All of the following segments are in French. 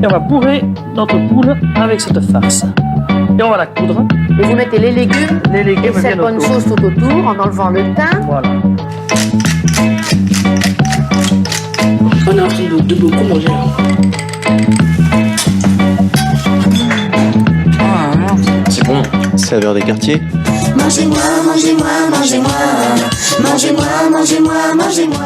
Et on va bourrer notre poule avec cette farce. Et on va la coudre. Et vous mettez les légumes et cette bonne sauce tout autour en enlevant le thym. Voilà. On est en train de beaucoup manger là. C'est bon. Saveur des quartiers. Mangez-moi, mangez-moi, mangez-moi. Mangez-moi, mangez-moi, mangez-moi.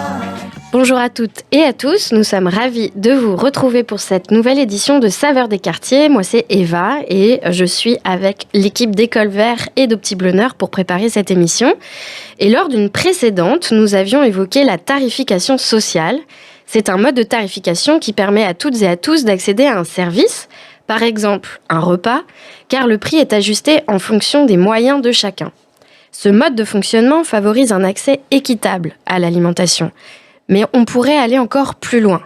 Bonjour à toutes et à tous, nous sommes ravis de vous retrouver pour cette nouvelle édition de Saveurs des quartiers. Moi c'est Eva et je suis avec l'équipe d'École Vert et de Petit Bleu Nord pour préparer cette émission. Et lors d'une précédente, nous avions évoqué la tarification sociale. C'est un mode de tarification qui permet à toutes et à tous d'accéder à un service, par exemple un repas, car le prix est ajusté en fonction des moyens de chacun. Ce mode de fonctionnement favorise un accès équitable à l'alimentation. Mais on pourrait aller encore plus loin.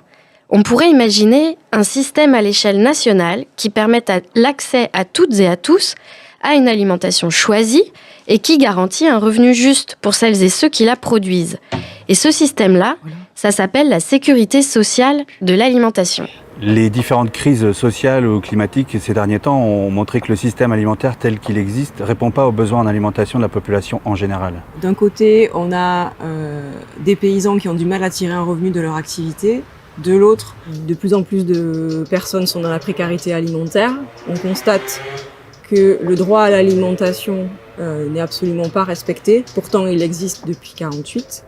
On pourrait imaginer un système à l'échelle nationale qui permette l'accès à toutes et à tous à une alimentation choisie et qui garantit un revenu juste pour celles et ceux qui la produisent. Et ce système-là, ça s'appelle la sécurité sociale de l'alimentation. Les différentes crises sociales ou climatiques ces derniers temps ont montré que le système alimentaire tel qu'il existe ne répond pas aux besoins en alimentation de la population en général. D'un côté, on a des paysans qui ont du mal à tirer un revenu de leur activité. De l'autre, de plus en plus de personnes sont dans la précarité alimentaire. On constate que le droit à l'alimentation n'est absolument pas respecté. Pourtant, il existe depuis 1948.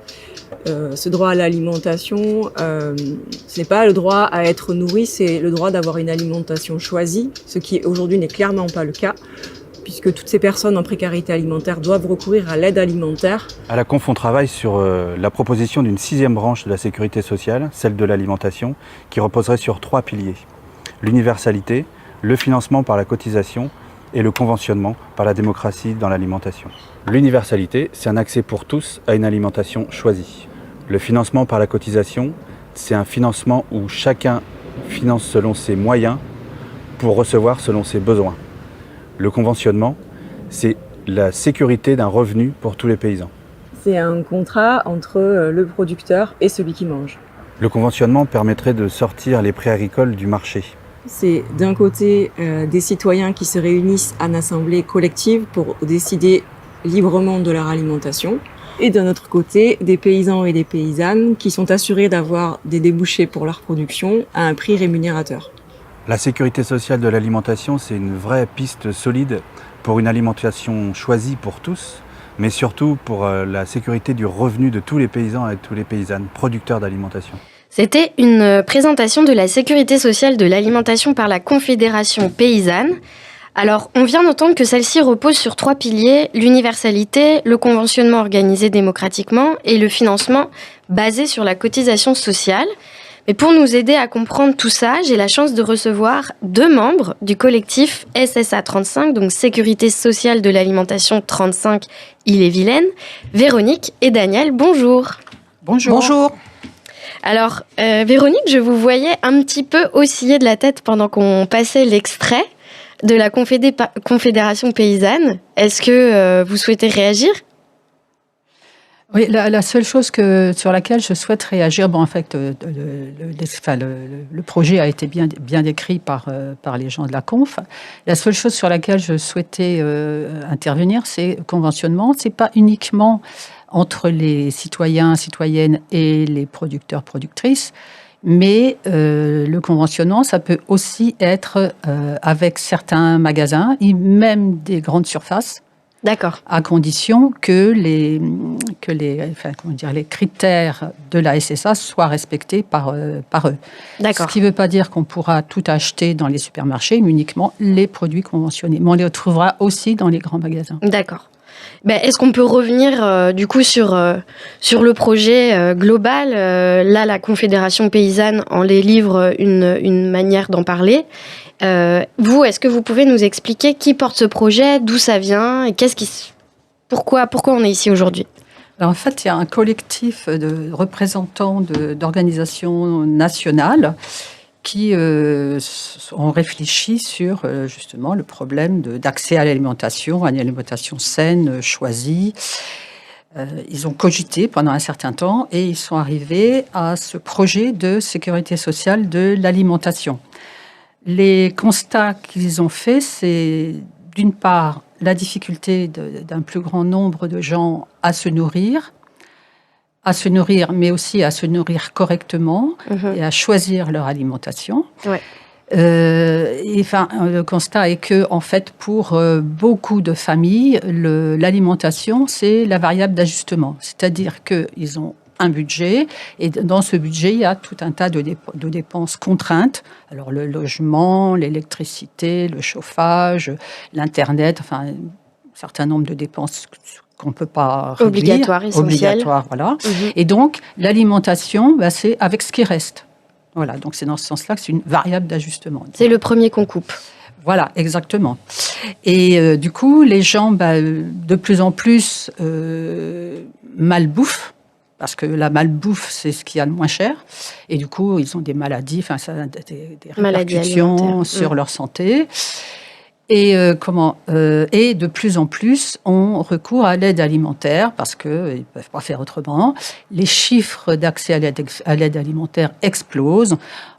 Ce droit à l'alimentation, ce n'est pas le droit à être nourri, c'est le droit d'avoir une alimentation choisie, ce qui aujourd'hui n'est clairement pas le cas, puisque toutes ces personnes en précarité alimentaire doivent recourir à l'aide alimentaire. À la Conf, on travaille sur la proposition d'une 6e branche de la sécurité sociale, celle de l'alimentation, qui reposerait sur 3 piliers. L'universalité, le financement par la cotisation et le conventionnement par la démocratie dans l'alimentation. L'universalité, c'est un accès pour tous à une alimentation choisie. Le financement par la cotisation, c'est un financement où chacun finance selon ses moyens pour recevoir selon ses besoins. Le conventionnement, c'est la sécurité d'un revenu pour tous les paysans. C'est un contrat entre le producteur et celui qui mange. Le conventionnement permettrait de sortir les prix agricoles du marché. C'est d'un côté des citoyens qui se réunissent en assemblée collective pour décider librement de leur alimentation. Et d'un autre côté, des paysans et des paysannes qui sont assurés d'avoir des débouchés pour leur production à un prix rémunérateur. La sécurité sociale de l'alimentation, c'est une vraie piste solide pour une alimentation choisie pour tous, mais surtout pour la sécurité du revenu de tous les paysans et de tous les paysannes producteurs d'alimentation. C'était une présentation de la sécurité sociale de l'alimentation par la Confédération paysanne. Alors, on vient d'entendre que celle-ci repose sur 3 piliers, l'universalité, le conventionnement organisé démocratiquement et le financement basé sur la cotisation sociale. Mais pour nous aider à comprendre tout ça, j'ai la chance de recevoir 2 membres du collectif SSA 35, donc Sécurité sociale de l'alimentation 35 Ille-et-Vilaine, Véronique et Daniel. Bonjour. Bonjour. Bonjour. Alors, Véronique, je vous voyais un petit peu osciller de la tête pendant qu'on passait l'extrait de la Confédération paysanne. Est-ce que vous souhaitez réagir ? Oui, la seule chose sur laquelle je souhaite réagir, bon, en fait, le projet a été bien décrit par les gens de la Conf. La seule chose sur laquelle je souhaitais intervenir, c'est conventionnement. C'est pas uniquement entre les citoyens, citoyennes et les producteurs, productrices, mais le conventionnement, ça peut aussi être avec certains magasins, et même des grandes surfaces. D'accord. À condition que les critères de la SSA soient respectés par eux. D'accord. Ce qui ne veut pas dire qu'on pourra tout acheter dans les supermarchés, mais uniquement les produits conventionnés. Mais on les retrouvera aussi dans les grands magasins. D'accord. Est-ce qu'on peut revenir du coup sur le projet global Là, la Confédération paysanne en les livre une manière d'en parler. Vous, est-ce que vous pouvez nous expliquer qui porte ce projet, d'où ça vient et pourquoi on est ici aujourd'hui ? Alors en fait, il y a un collectif de représentants d'organisations nationales qui ont réfléchi sur justement le problème d'accès à l'alimentation, à une alimentation saine, choisie. Ils ont cogité pendant un certain temps et ils sont arrivés à ce projet de sécurité sociale de l'alimentation. Les constats qu'ils ont faits, c'est d'une part la difficulté d'un plus grand nombre de gens à se nourrir, mais aussi à se nourrir correctement et à choisir leur alimentation. Ouais. Le constat est que, en fait, pour beaucoup de familles, l'alimentation, c'est la variable d'ajustement. C'est-à-dire qu'ils ont un budget, et dans ce budget, il y a tout un tas de dépenses contraintes. Alors, le logement, l'électricité, le chauffage, l'Internet, enfin, un certain nombre de dépenses qu'on ne peut pas réduire. Obligatoire, essentiel. Obligatoire, voilà. Et donc, l'alimentation, c'est avec ce qui reste. Voilà, donc c'est dans ce sens-là que c'est une variable d'ajustement. C'est le premier qu'on coupe. Voilà, exactement. Et du coup, les gens, de plus en plus, malbouffent, parce que la malbouffe, c'est ce qu'il y a de moins cher. Et du coup, ils ont des maladies, enfin, ça a des répercussions sur leur santé. Et et de plus en plus, on recourt à l'aide alimentaire parce qu'ils ne peuvent pas faire autrement. Les chiffres d'accès à l'aide alimentaire explosent.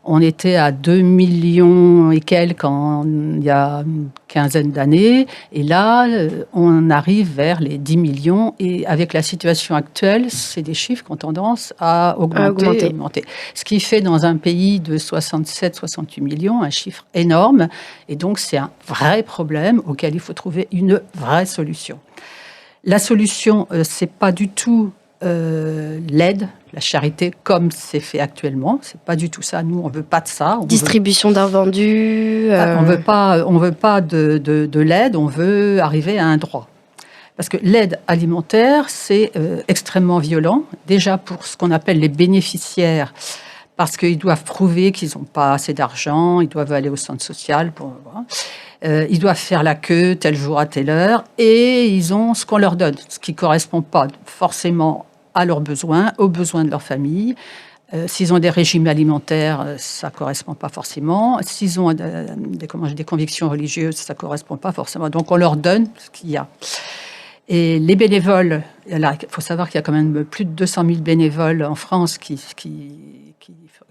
On était à 2 millions et quelques il y a une quinzaine d'années. Et là, on arrive vers les 10 millions. Et avec la situation actuelle, c'est des chiffres qui ont tendance à augmenter. Ce qui fait dans un pays de 67-68 millions un chiffre énorme. Et donc, c'est un vrai problème auquel il faut trouver une vraie solution. La solution, c'est pas du tout l'aide, la charité, comme c'est fait actuellement. C'est pas du tout ça. Nous, on veut pas de ça. Distribution d'invendus. On veut pas de l'aide. On veut arriver à un droit. Parce que l'aide alimentaire, c'est extrêmement violent. Déjà pour ce qu'on appelle les bénéficiaires, parce qu'ils doivent prouver qu'ils n'ont pas assez d'argent. Ils doivent aller au centre social pour. Ils doivent faire la queue tel jour à telle heure et ils ont ce qu'on leur donne, ce qui ne correspond pas forcément à leurs besoins, aux besoins de leur famille. S'ils ont des régimes alimentaires, ça ne correspond pas forcément. S'ils ont des convictions religieuses, ça ne correspond pas forcément. Donc on leur donne ce qu'il y a. Et les bénévoles, il faut savoir qu'il y a quand même plus de 200 000 bénévoles en France qui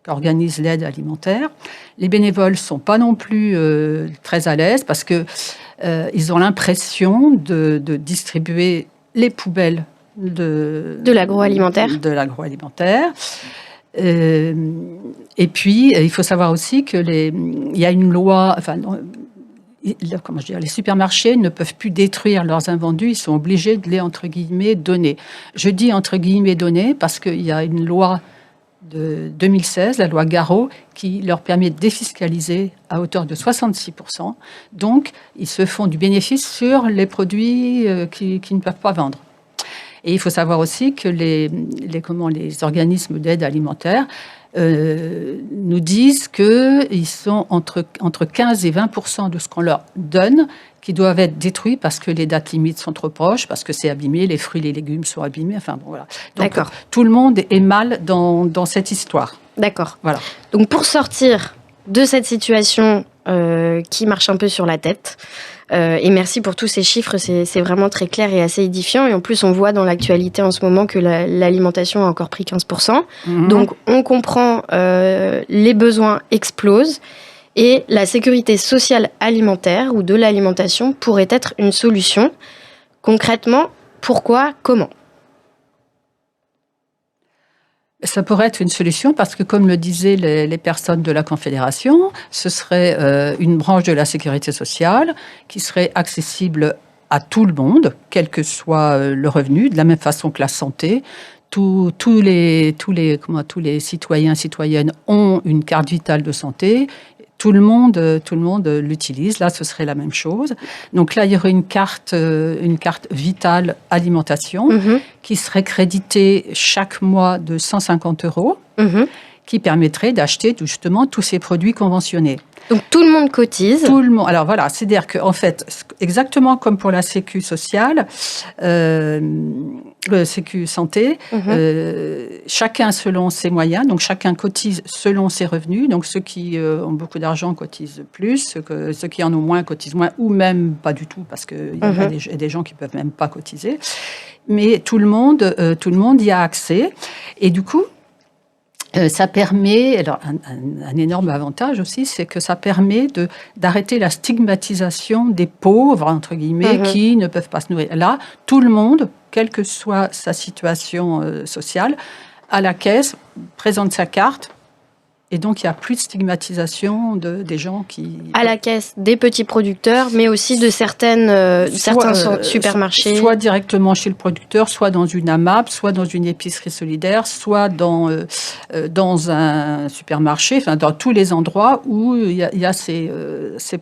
organisent l'aide alimentaire. Les bénévoles ne sont pas non plus très à l'aise parce qu'ils ont l'impression de distribuer les poubelles de l'agroalimentaire. Et puis, il faut savoir aussi qu'il y a une loi... les supermarchés ne peuvent plus détruire leurs invendus, ils sont obligés de les, entre guillemets, donner. Je dis entre guillemets donner parce qu'il y a une loi de 2016, la loi Garot, qui leur permet de défiscaliser à hauteur de 66%. Donc, ils se font du bénéfice sur les produits qu'ils ne peuvent pas vendre. Et il faut savoir aussi que les organismes d'aide alimentaire nous disent qu'ils sont entre 15 et 20% de ce qu'on leur donne qui doivent être détruits parce que les dates limites sont trop proches, parce que c'est abîmé, les fruits, les légumes sont abîmés. Enfin, bon, voilà. Donc, d'accord. Tout le monde est mal dans cette histoire. D'accord. Voilà. Donc, pour sortir de cette situation qui marche un peu sur la tête, et merci pour tous ces chiffres, c'est vraiment très clair et assez édifiant. Et en plus, on voit dans l'actualité en ce moment que l'alimentation a encore pris 15%. Donc, on comprend, les besoins explosent. Et la sécurité sociale alimentaire ou de l'alimentation pourrait être une solution. Concrètement, pourquoi, comment ? Ça pourrait être une solution parce que, comme le disaient les personnes de la Confédération, ce serait une branche de la sécurité sociale qui serait accessible à tout le monde, quel que soit le revenu, de la même façon que la santé. Tous les citoyens, citoyennes ont une carte vitale de santé. Tout le monde l'utilise. Là, ce serait la même chose. Donc là, il y aurait une carte vitale alimentation qui serait créditée chaque mois de 150 €, qui permettrait d'acheter justement tous ces produits conventionnés. Donc tout le monde cotise. Tout le monde. Alors voilà, c'est-à-dire qu'en fait, exactement comme pour la Sécu sociale, le Sécu santé, chacun selon ses moyens, donc chacun cotise selon ses revenus. Donc ceux qui ont beaucoup d'argent cotisent plus, ceux qui en ont moins cotisent moins, ou même pas du tout, parce qu'il y a des gens qui peuvent même pas cotiser. Mais tout le monde y a accès. Et du coup, Ça permet, alors un énorme avantage aussi, c'est que ça permet d'arrêter la stigmatisation des pauvres, entre guillemets, qui ne peuvent pas se nourrir. Là, tout le monde, quelle que soit sa situation sociale, à la caisse, présente sa carte. Et donc, il n'y a plus de stigmatisation des gens qui... À la caisse, des petits producteurs, mais aussi de certains supermarchés. Soit directement chez le producteur, soit dans une AMAP, soit dans une épicerie solidaire, soit dans un supermarché, enfin, dans tous les endroits où il y a ces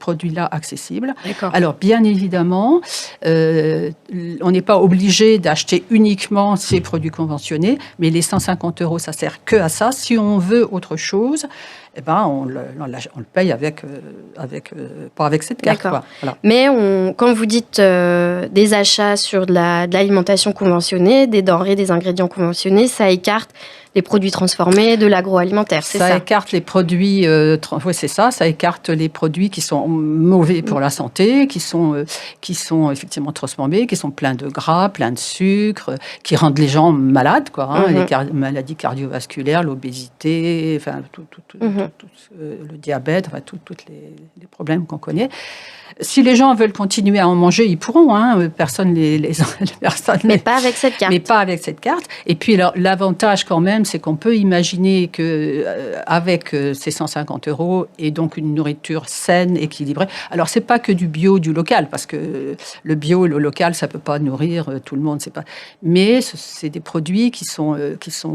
produits-là accessibles. D'accord. Alors, bien évidemment, on n'est pas obligé d'acheter uniquement ces produits conventionnés, mais les 150 €, ça sert que à ça. Si on veut autre chose, eh ben, on le paye pas avec cette carte. D'accord. Quoi. Voilà. Mais quand vous dites des achats sur de l'alimentation conventionnée, des denrées, des ingrédients conventionnés, ça écarte les produits transformés de l'agroalimentaire, c'est ça? Ça écarte les produits, oui, c'est ça, ça écarte les produits qui sont mauvais pour la santé, qui sont effectivement transformés, qui sont pleins de gras, pleins de sucre, qui rendent les gens malades, quoi, hein, les maladies cardiovasculaires, l'obésité, enfin, le diabète, enfin, tous les problèmes qu'on connaît. Si les gens veulent continuer à en manger, ils pourront. Hein, personne mais pas avec cette carte. Mais pas avec cette carte. Et puis l'avantage quand même, c'est qu'on peut imaginer que avec ces 150 € et donc une nourriture saine, équilibrée. Alors c'est pas que du bio, du local, parce que le bio, le local, ça peut pas nourrir tout le monde. C'est pas. Mais c'est des produits qui sont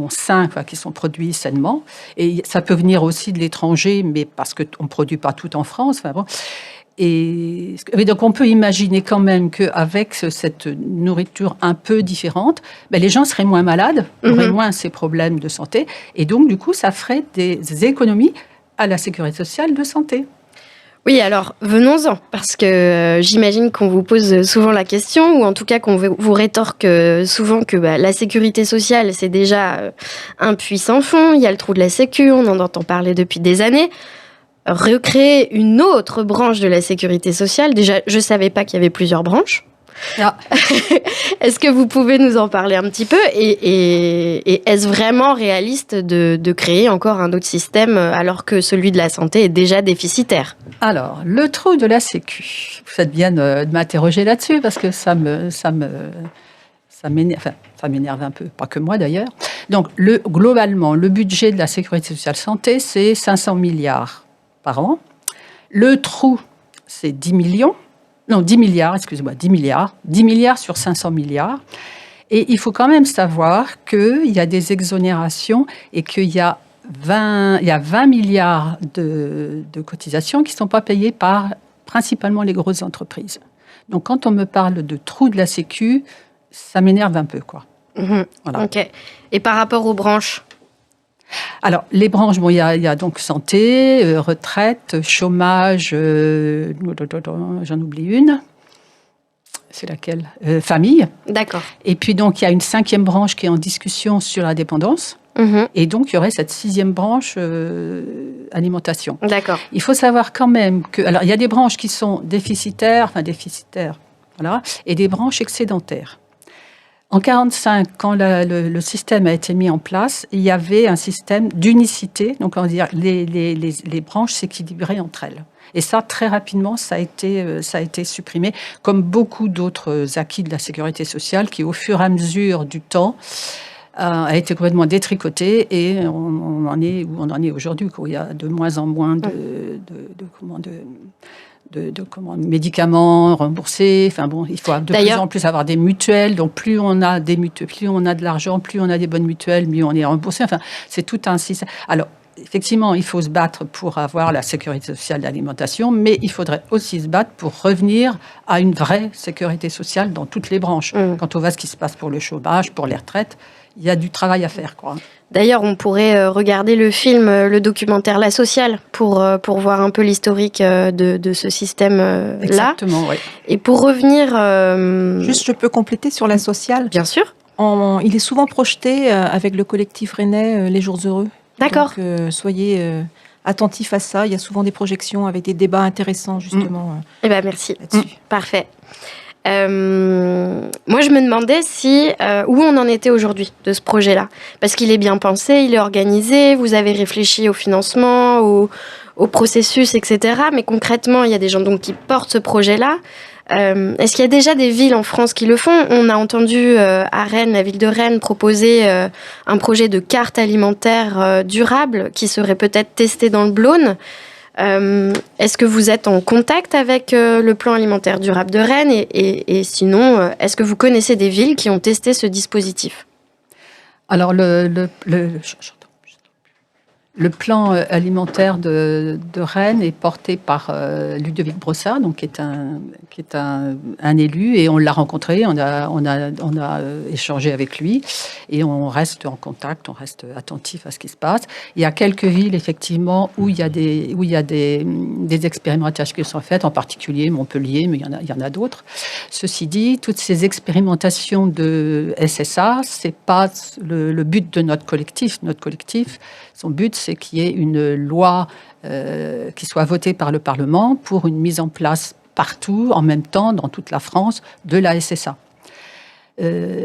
sains, quoi, qui sont produits sainement. Et ça peut venir aussi de l'étranger, mais parce que on produit pas tout en France. Enfin bon. Et donc, on peut imaginer quand même qu'avec cette nourriture un peu différente, les gens seraient moins malades, auraient moins ces problèmes de santé. Et donc, du coup, ça ferait des économies à la sécurité sociale de santé. Oui, alors, venons-en, parce que j'imagine qu'on vous pose souvent la question, ou en tout cas qu'on vous rétorque souvent que la sécurité sociale, c'est déjà un puits sans fond. Il y a le trou de la Sécu, on en entend parler depuis des années. Recréer une autre branche de la sécurité sociale. Déjà, je ne savais pas qu'il y avait plusieurs branches. Ah. Est-ce que vous pouvez nous en parler un petit peu et est-ce vraiment réaliste de créer encore un autre système alors que celui de la santé est déjà déficitaire? Alors, le trou de la Sécu. Vous faites bien de m'interroger là-dessus parce que ça m'énerve un peu, pas que moi d'ailleurs. Donc, globalement, le budget de la sécurité sociale santé, c'est 500 milliards par an. Le trou, c'est 10 milliards, excusez-moi, 10 milliards. 10 milliards sur 500 milliards. Et il faut quand même savoir qu'il y a des exonérations et qu'il y a 20 milliards de cotisations qui ne sont pas payées par principalement les grosses entreprises. Donc, quand on me parle de trou de la Sécu, ça m'énerve un peu, quoi. Voilà. Ok. Et par rapport aux branches? Alors, les branches, il y a donc santé, retraite, chômage, j'en oublie une. C'est laquelle? Famille. D'accord. Et puis, donc, il y a une 5e branche qui est en discussion sur la dépendance. Et donc, il y aurait cette 6e branche alimentation. D'accord. Il faut savoir quand même que... Alors, il y a des branches qui sont déficitaires, voilà, et des branches excédentaires. En 1945, quand le système a été mis en place, il y avait un système d'unicité, donc on va dire les branches s'équilibraient entre elles. Et ça, très rapidement, ça a été supprimé, comme beaucoup d'autres acquis de la sécurité sociale qui, au fur et à mesure du temps, a été complètement détricoté et on en est où on en est aujourd'hui, où il y a de moins en moins de médicaments remboursés. Enfin bon, il faut de plus en plus avoir des mutuelles. Donc plus on a des mutuelles, plus on a de l'argent, plus on a des bonnes mutuelles, mieux on est remboursé. Enfin, c'est tout un système. Alors, effectivement, il faut se battre pour avoir la sécurité sociale d'alimentation, mais il faudrait aussi se battre pour revenir à une vraie sécurité sociale dans toutes les branches. Quand on voit ce qui se passe pour le chômage, pour les retraites, il y a du travail à faire, quoi. D'ailleurs, on pourrait regarder le film, le documentaire La Sociale, pour voir un peu l'historique de ce système-là. Exactement, oui. Et pour revenir... Juste, je peux compléter sur La Sociale? Bien sûr. Il est souvent projeté avec le collectif rennais Les Jours Heureux. D'accord. Donc, soyez attentifs à ça. Il y a souvent des projections avec des débats intéressants, justement. Eh bien, merci. Parfait. Moi, je me demandais où on en était aujourd'hui de ce projet-là. Parce qu'il est bien pensé, il est organisé, vous avez réfléchi au financement, au processus, etc. Mais concrètement, il y a des gens donc, qui portent ce projet-là. Est-ce qu'il y a déjà des villes en France qui le font ? On a entendu à Rennes, la ville de Rennes, proposer un projet de carte alimentaire durable qui serait peut-être testé dans le Blône. Est-ce que vous êtes en contact avec le plan alimentaire durable de Rennes et sinon, est-ce que vous connaissez des villes qui ont testé ce dispositif ? Alors, le plan alimentaire de Rennes est porté par Ludovic Brossard, donc qui est un élu, et on l'a rencontré, on a échangé avec lui, et on reste en contact, on reste attentif à ce qui se passe. Il y a quelques villes effectivement où il y a des expérimentations qui sont faites, en particulier Montpellier, mais il y en a d'autres. Ceci dit, toutes ces expérimentations de SSA, c'est pas le but de notre collectif. Notre collectif, son but, c'est qu'il y ait une loi qui soit votée par le Parlement pour une mise en place partout, en même temps, dans toute la France, de la SSA.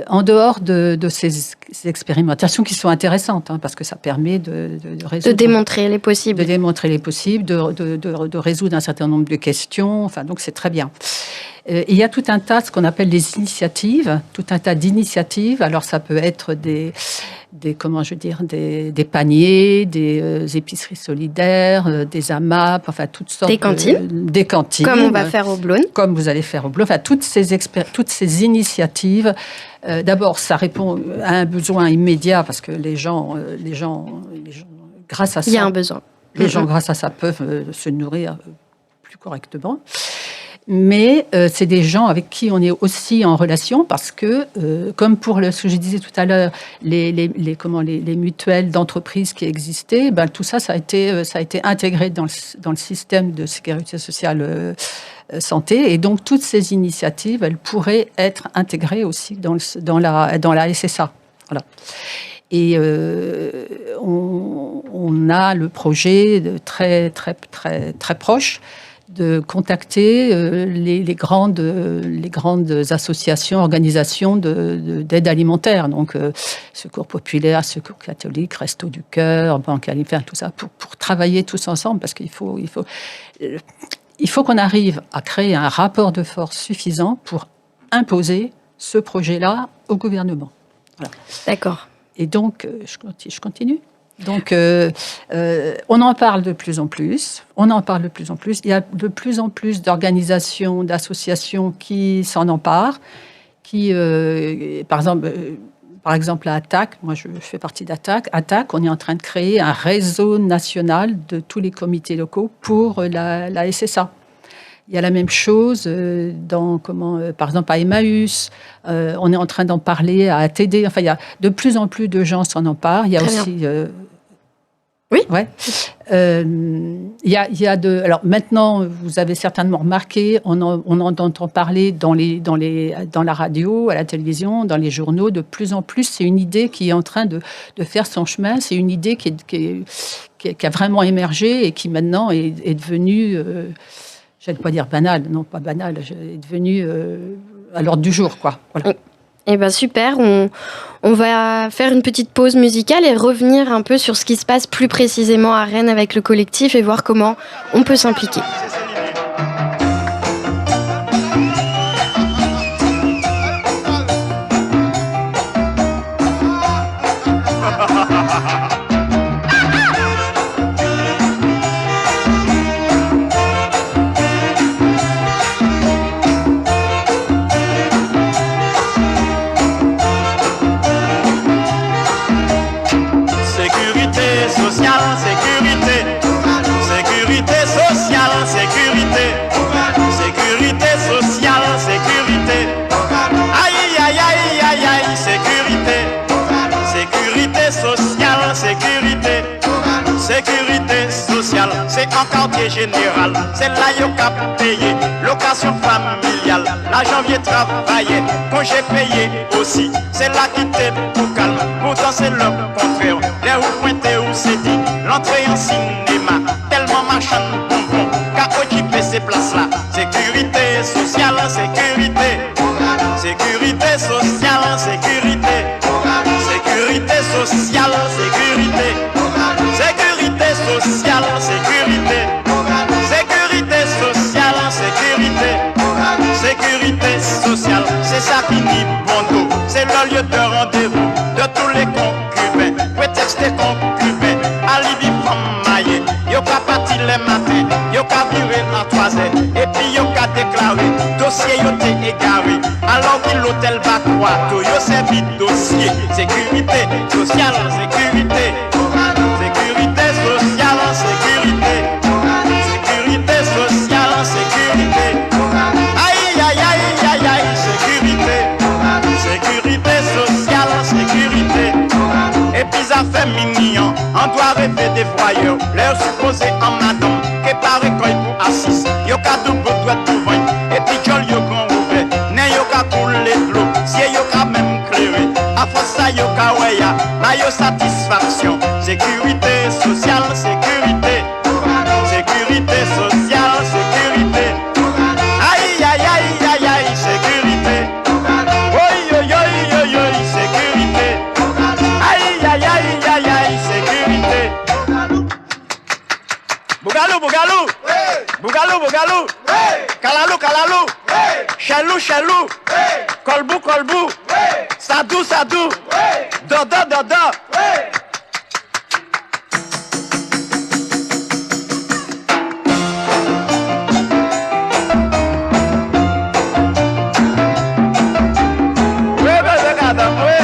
En dehors de ces expérimentations qui sont intéressantes, parce que ça permet de résoudre... De démontrer les possibles. De démontrer les possibles, de résoudre un certain nombre de questions, donc c'est très bien. Il y a tout un tas, ce qu'on appelle des initiatives, tout un tas d'initiatives. Alors ça peut être des paniers, des épiceries solidaires, des AMAP, enfin toutes sortes des cantines. Des cantines. Comme on va faire au Blône. Comme vous allez faire au Blône. Enfin, toutes ces initiatives, d'abord, ça répond à un besoin immédiat parce que les gens, grâce à ça... Il y a un besoin. Les gens, grâce à ça, peuvent se nourrir plus correctement. Mais c'est des gens avec qui on est aussi en relation parce que, comme pour ce que je disais tout à l'heure, les mutuelles d'entreprises qui existaient, tout ça, ça a été intégré dans le système de sécurité sociale santé. Et donc, toutes ces initiatives, elles pourraient être intégrées aussi dans la SSA. Voilà. Et on a le projet très, très, très, très proche de contacter les grandes associations, organisations d'aide alimentaire, donc Secours Populaire, Secours Catholique, Restos du Cœur, Banque Alimentaire, tout ça, pour travailler tous ensemble, parce qu'il faut qu'on arrive à créer un rapport de force suffisant pour imposer ce projet-là au gouvernement. Voilà. D'accord. Et donc, je continue. Donc, on en parle de plus en plus. Il y a de plus en plus d'organisations, d'associations qui s'en emparent. Par exemple, à ATTAC, moi je fais partie d'ATTAC. ATTAC, on est en train de créer un réseau national de tous les comités locaux pour la SSA. Il y a la même chose par exemple à Emmaüs, on est en train d'en parler à ATD. Enfin, il y a de plus en plus de gens s'en emparent. Il y a Très aussi... Oui. Ouais. Alors maintenant, vous avez certainement remarqué, on en entend parler dans la radio, à la télévision, dans les journaux. De plus en plus, c'est une idée qui est en train de faire son chemin. C'est une idée qui a vraiment émergé et qui maintenant est devenue... je ne vais pas dire banal, non pas banal, est devenu à l'ordre du jour, quoi. Voilà. Eh bien super, on va faire une petite pause musicale et revenir un peu sur ce qui se passe plus précisément à Rennes avec le collectif et voir comment on peut s'impliquer. Sécurité sociale, c'est en quartier général, c'est là yo cap payé, location familiale, l'argent vient travailler, congé payé aussi, c'est là qui t'est tout calme, pourtant c'est le contraire, les roues pointées où c'est dit, l'entrée en cinéma, tellement marchand bonbon, qu'à occuper ces places-là, sécurité sociale, sécurité. sociale, c'est ça qui dit bon dos. C'est le lieu de rendez-vous de tous les concubins. Prétexte des concubins, alibi femme maillée. Yo ka parti les matins, yo ka viré en 3 heures. Et puis yo ka déclaré, dossier yo t'est égaré. Alors que l'hôtel va croire, tout yo servi dossier. Sécurité sociale, sécurité. Sécurité sociale, sécurité. Sécurité sociale, sécurité. Aïe, aïe, aïe, aïe, aïe, sécurité. Sécurité sociale, sécurité. Et puis ça fait mignon, on doit rêver des voyeurs. Leur supposé en madame, que paraît quand il pour assise. Yo ka double doit tout vendre. Et puis jol yo grand ouvert. Né yo ka couler de l'eau, si yo ka même clairé. A force ça yo ka weya, na yo satisfaction. Sécurité sociale, sécurité. Sécurité sociale, sécurité. Aïe, aïe, aïe, aïe, aïe, sécurité. Oi, oi, oi, oi, oi, sécurité. Aïe, aïe, aïe, aïe, aïe, sécurité. Bougalou, bougalou. Bougalou, bougalou. Kalalou, kalalou. Chalou, chalou. Kolbou, kolbou. Sadou, sadou. Dodo, dodo. Oui, bébé, madame, oui.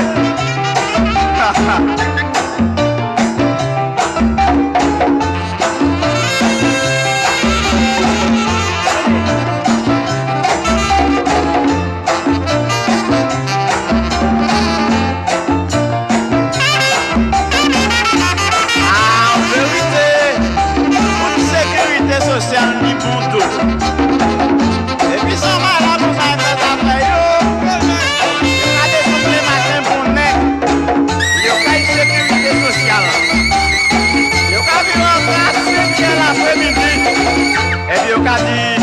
Social ni bon dos. Et puis ça va là pour ça fait après yo. A des les matins pour nèg. Yo ka sécurité sociale. Yo ka vivre en classe l'après-midi. Et puis yo ka dit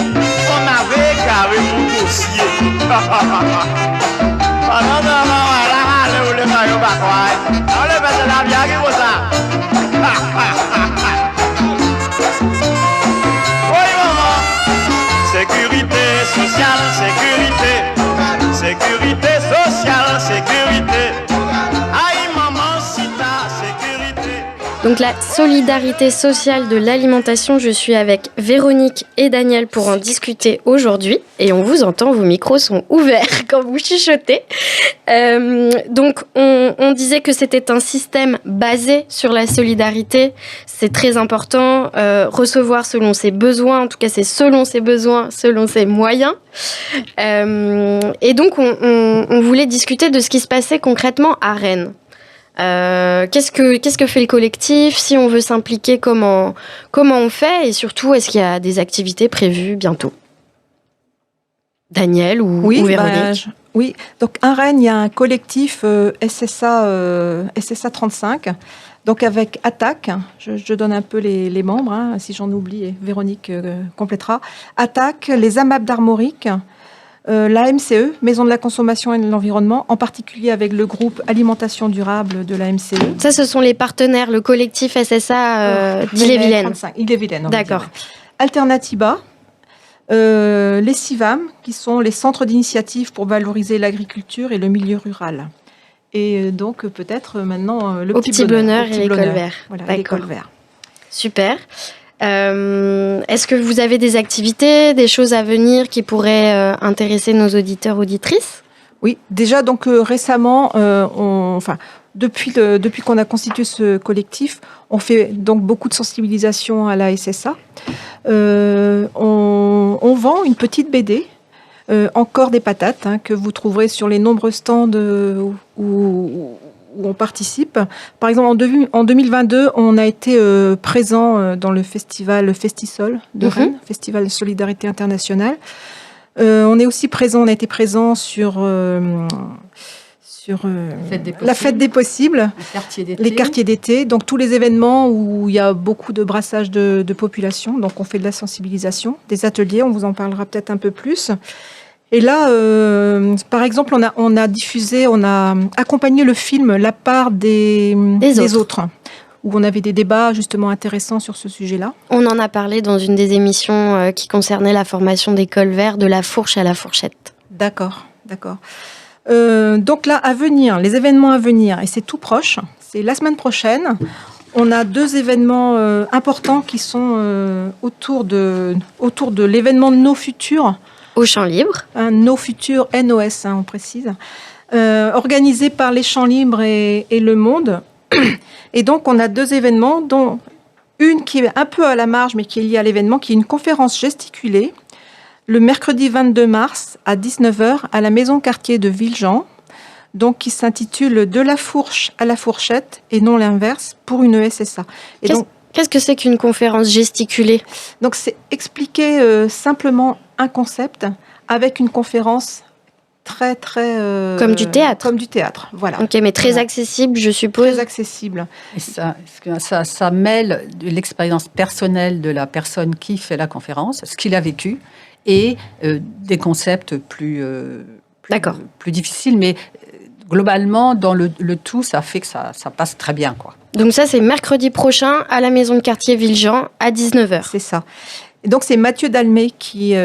on avait carré mon dossier. Ah non non non là là le maillot pas quoi. On le fait de la vie qui vaut ça. Sécurité sociale, sécurité. Sécurité sociale, sécurité. Aïe maman, si ta sécurité. Donc la solidarité sociale de l'alimentation, je suis avec Véronique et Daniel pour en discuter aujourd'hui. Et on vous entend, vos micros sont ouverts quand vous chuchotez. Donc on disait que c'était un système basé sur la solidarité. C'est très important, recevoir selon ses besoins, en tout cas c'est selon ses besoins, selon ses moyens. Et donc on voulait discuter de ce qui se passait concrètement à Rennes. Qu'est-ce que fait le collectif? Si on veut s'impliquer, comment on fait? Et surtout, est-ce qu'il y a des activités prévues bientôt? Daniel ou Véronique? Oui, donc à Rennes, il y a un collectif SSA 35, donc avec ATTAC, je donne un peu les membres, hein, si j'en oublie, Véronique complétera. ATTAC, les AMAP d'Armorique, la MCE, Maison de la Consommation et de l'Environnement, en particulier avec le groupe Alimentation Durable de la MCE. Ça, ce sont les partenaires, le collectif SSA d'Ille-et-Vilaine. Ille-et-Vilaine. D'accord. Alternatiba, les CIVAM, qui sont les centres d'initiative pour valoriser l'agriculture et le milieu rural. Et donc, peut-être maintenant, le Petit Bonheur et l'école vert. Voilà, l'école vert. Super. Est-ce que vous avez des activités, des choses à venir qui pourraient intéresser nos auditeurs, auditrices? Oui, déjà, donc récemment, depuis qu'on a constitué ce collectif, on fait donc beaucoup de sensibilisation à la SSA. On vend une petite BD, Encore des patates, hein, que vous trouverez sur les nombreux stands où on participe. Par exemple, en 2022, on a été présent dans le festival Festisol de Rennes, Festival Solidarité Internationale. On a été présent sur la fête des possibles, les quartiers d'été, donc tous les événements où il y a beaucoup de brassage de population. Donc on fait de la sensibilisation, des ateliers, on vous en parlera peut-être un peu plus. Et là, par exemple, on a accompagné le film La part des autres, où on avait des débats justement intéressants sur ce sujet-là. On en a parlé dans une des émissions qui concernait la formation d'école vert, de la fourche à la fourchette. D'accord. Donc là, à venir, les événements à venir, et c'est tout proche, c'est la semaine prochaine. On a 2 événements importants qui sont autour de l'événement Nos Futurs. Au Champ Libre. Nos Futurs, NOS, on précise. Organisé par les Champs Libres et Le Monde. Et donc, on a 2 événements, dont une qui est un peu à la marge, mais qui est liée à l'événement, qui est une conférence gesticulée, le mercredi 22 mars à 19h à la Maison Cartier de Villejean, donc qui s'intitule « De la fourche à la fourchette et non l'inverse pour une SSA ». Qu'est-ce que c'est qu'une conférence gesticulée ? Donc, c'est expliquer simplement un concept avec une conférence très... Comme du théâtre. Comme du théâtre, voilà. Ok, mais très accessible, je suppose. Très accessible. Et ça mêle l'expérience personnelle de la personne qui fait la conférence, ce qu'il a vécu, et des concepts plus difficiles, mais globalement, dans le tout, ça fait que ça passe très bien, quoi. Donc ça, c'est mercredi prochain à la Maison de Quartier Villejean à 19h. C'est ça. Et donc, c'est Mathieu Dalmé qui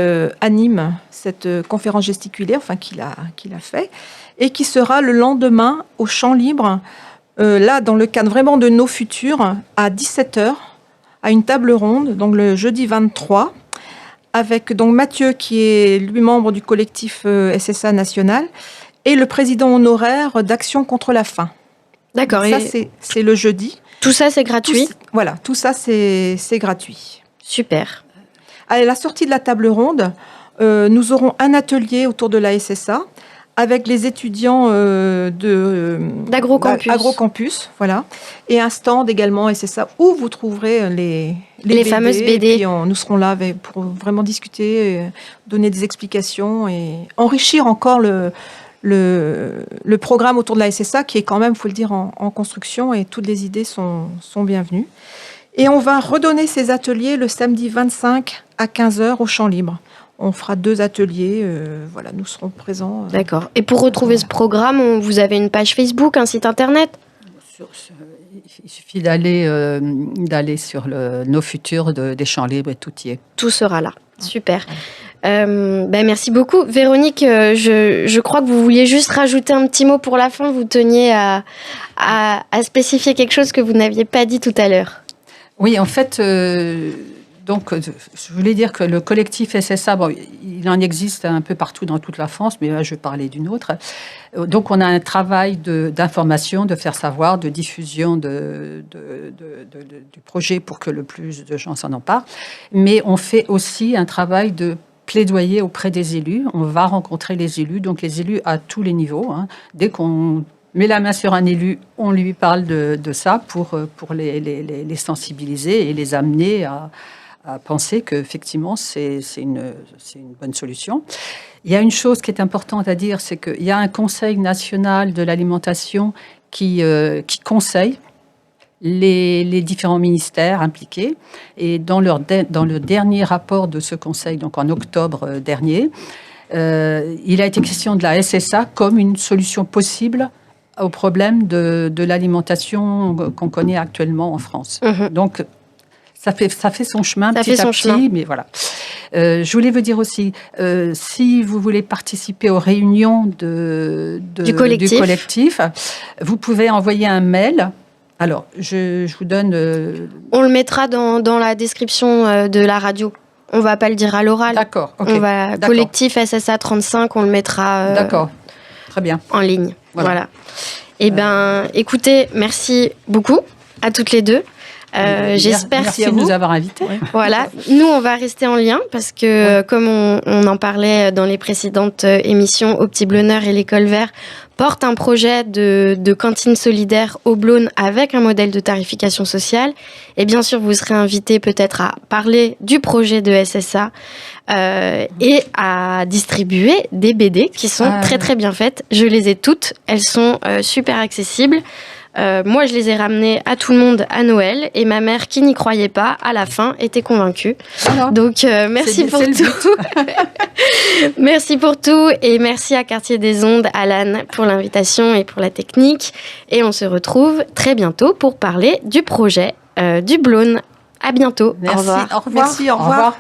anime cette conférence gesticulée, enfin, qu'il a fait, et qui sera le lendemain au Champ Libre, là, dans le cadre vraiment de Nos Futurs, à 17h, à une table ronde, donc le jeudi 23, avec donc Mathieu, qui est lui membre du collectif SSA national, et le président honoraire d'Action contre la faim. D'accord. Ça, c'est le jeudi. Tout ça, c'est gratuit ? Voilà, tout ça, c'est gratuit. Super. À la sortie de la table ronde, nous aurons un atelier autour de la SSA avec les étudiants d'Agrocampus, voilà, et un stand également SSA où vous trouverez les fameuses BD. Et puis nous serons là pour vraiment discuter, donner des explications et enrichir encore le programme autour de la SSA qui est quand même, il faut le dire, en construction, et toutes les idées sont bienvenues. Et on va redonner ces ateliers le samedi 25 à 15h au Champ Libre. On fera 2 ateliers, voilà, nous serons présents. D'accord. Et pour retrouver ce programme, vous avez une page Facebook, un site internet ? Il suffit d'aller sur Nos Futurs des Champs Libres et tout y est. Tout sera là. Super. Merci beaucoup. Véronique, je crois que vous vouliez juste rajouter un petit mot pour la fin. Vous teniez à spécifier quelque chose que vous n'aviez pas dit tout à l'heure. Oui, en fait, donc, je voulais dire que le collectif SSA, il en existe un peu partout dans toute la France, mais là, je vais parler d'une autre. Donc, on a un travail d'information, de faire savoir, de diffusion du projet pour que le plus de gens s'en emparent. Mais on fait aussi un travail de plaidoyer auprès des élus. On va rencontrer les élus, donc les élus à tous les niveaux. Hein. Dès qu'on met la main sur un élu, on lui parle de ça pour les sensibiliser et les amener à penser qu'effectivement, c'est une bonne solution. Il y a une chose qui est importante à dire, c'est qu'il y a un Conseil national de l'alimentation qui conseille les différents ministères impliqués. Et dans le dernier rapport de ce Conseil, donc en octobre dernier, il a été question de la SSA comme une solution possible au problème de l'alimentation qu'on connaît actuellement en France. Mmh. Donc, ça fait son chemin petit à petit, mais voilà. Je voulais vous dire aussi, si vous voulez participer aux réunions du collectif, vous pouvez envoyer un mail. Alors, je vous donne... On le mettra dans la description de la radio. On ne va pas le dire à l'oral. D'accord. Okay. Collectif SSA 35, on le mettra d'accord. Très bien. En ligne. Voilà. Eh bien, écoutez, merci beaucoup à toutes les deux. J'espère merci de nous avoir invités. Voilà, nous on va rester en lien parce que comme on en parlait dans les précédentes émissions, Au Petit Blonheur et l'École Vert portent un projet de cantine solidaire au Blône avec un modèle de tarification sociale. Et bien sûr, vous serez invités peut-être à parler du projet de SSA et à distribuer des BD qui sont très très bien faites. Je les ai toutes, elles sont super accessibles. Moi, je les ai ramenées à tout le monde à Noël et ma mère, qui n'y croyait pas, à la fin, était convaincue. Donc, merci pour tout. Merci pour tout et merci à Quartier des Ondes, Alan, pour l'invitation et pour la technique. Et on se retrouve très bientôt pour parler du projet du Blône. À bientôt. Merci. Au revoir. Merci, au revoir.